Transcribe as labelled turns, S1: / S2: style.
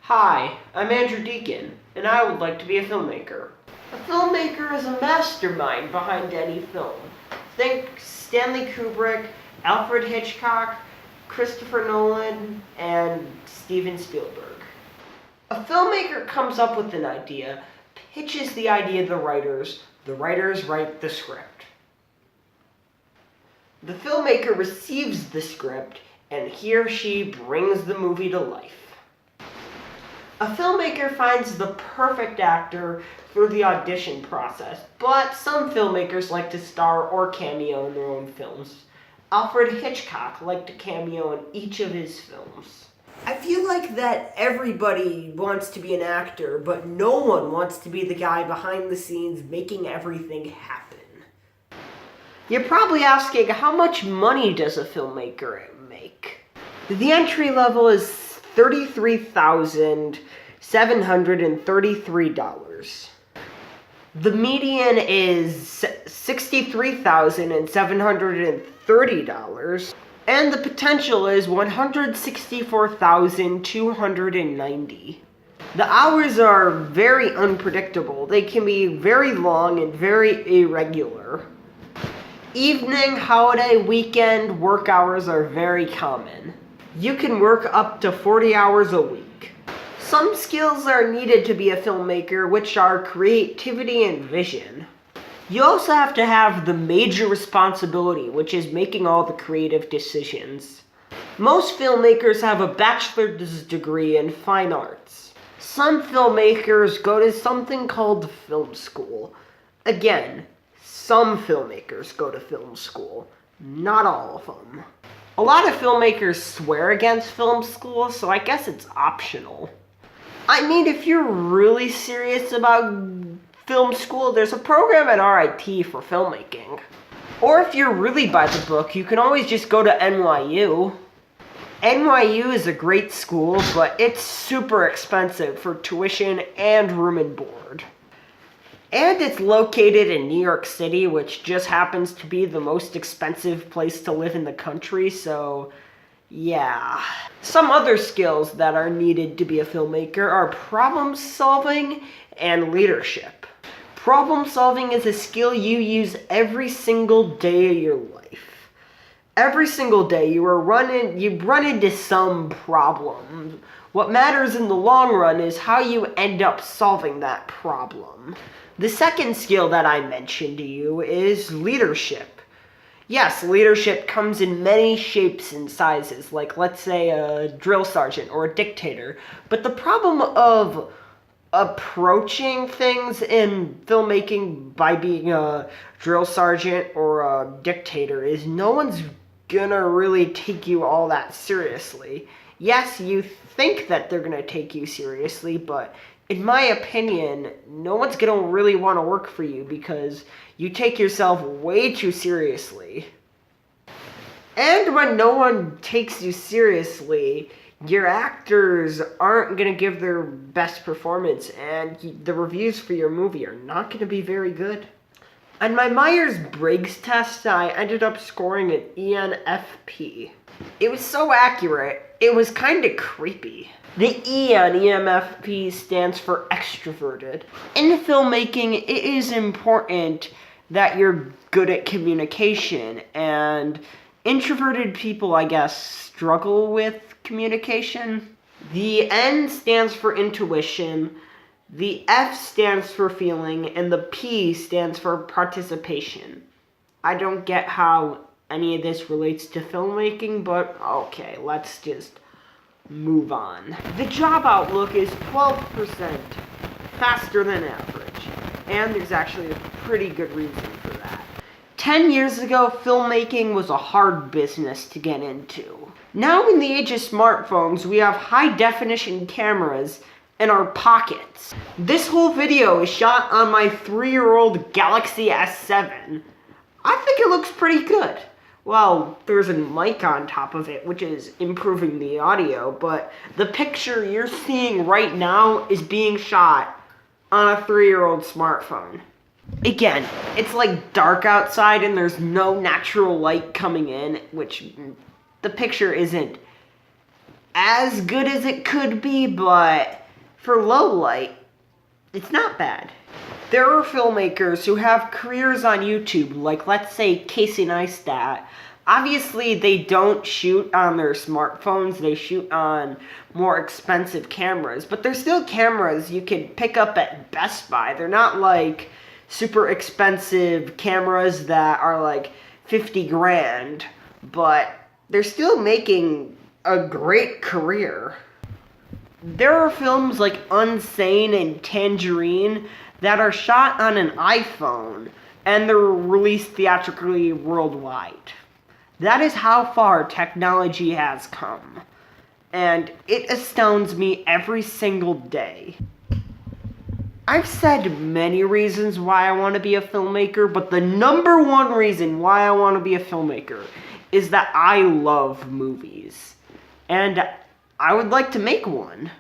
S1: Hi, I'm Andrew Deacon, and I would like to be a filmmaker. A filmmaker is a mastermind behind any film. Think Stanley Kubrick, Alfred Hitchcock, Christopher Nolan, and Steven Spielberg. A filmmaker comes up with an idea, pitches the idea to the writers write the script. The filmmaker receives the script, and he or she brings the movie to life. A filmmaker finds the perfect actor through the audition process, but some filmmakers like to star or cameo in their own films. Alfred Hitchcock liked to cameo in each of his films. I feel like that everybody wants to be an actor, but no one wants to be the guy behind the scenes making everything happen. You're probably asking, how much money does a filmmaker make? The entry level is $33,733. The median is $63,730. And the potential is $164,290. The hours are very unpredictable. They can be very long and very irregular. Evening, holiday, weekend work hours are very common. You can work up to 40 hours a week. Some skills are needed to be a filmmaker, which are creativity and vision. You also have to have the major responsibility, which is making all the creative decisions. Most filmmakers have a bachelor's degree in fine arts. Some filmmakers go to something called film school. Again, some filmmakers go to film school, not all of them. A lot of filmmakers swear against film school, so I guess it's optional. I mean, if you're really serious about film school, there's a program at RIT for filmmaking. Or if you're really by the book, you can always just go to NYU. NYU is a great school, but it's super expensive for tuition and room and board. And it's located in New York City, which just happens to be the most expensive place to live in the country, so yeah. Some other skills that are needed to be a filmmaker are problem solving and leadership. Problem solving is a skill you use every single day of your life. Every single day you run into some problem. What matters in the long run is how you end up solving that problem. The second skill that I mentioned to you is leadership. Yes, leadership comes in many shapes and sizes, like let's say a drill sergeant or a dictator. But the problem of approaching things in filmmaking by being a drill sergeant or a dictator is no one's gonna really take you all that seriously. Yes, you think that they're gonna take you seriously, but in my opinion, no one's gonna really want to work for you because you take yourself way too seriously. And when no one takes you seriously, your actors aren't gonna give their best performance, and the reviews for your movie are not gonna be very good. On my Myers-Briggs test, I ended up scoring an ENFP. It was so accurate, it was kind of creepy. The E on ENFP stands for extroverted. In filmmaking, it is important that you're good at communication, and introverted people, I guess, struggle with communication. The N stands for intuition, the F stands for feeling, and the P stands for participation. I don't get how any of this relates to filmmaking, but okay, let's just move on. The job outlook is 12% faster than average, and there's actually a pretty good reason for that. 10 years ago, filmmaking was a hard business to get into. Now in the age of smartphones, we have high-definition cameras in our pockets. This whole video is shot on my 3-year-old Galaxy S7. I think it looks pretty good. Well, there's a mic on top of it, which is improving the audio, but the picture you're seeing right now is being shot on a 3-year-old smartphone. Again, it's like dark outside and there's no natural light coming in, which the picture isn't as good as it could be, but for low light, it's not bad. There are filmmakers who have careers on YouTube, like let's say Casey Neistat. Obviously, they don't shoot on their smartphones, they shoot on more expensive cameras, but they're still cameras you can pick up at Best Buy. They're not like super expensive cameras that are like 50 grand, but they're still making a great career. There are films like Unsane and Tangerine that are shot on an iPhone and they're released theatrically worldwide. That is how far technology has come, and it astounds me every single day. I've said many reasons why I want to be a filmmaker, but the number one reason why I want to be a filmmaker is that I love movies, and I would like to make one.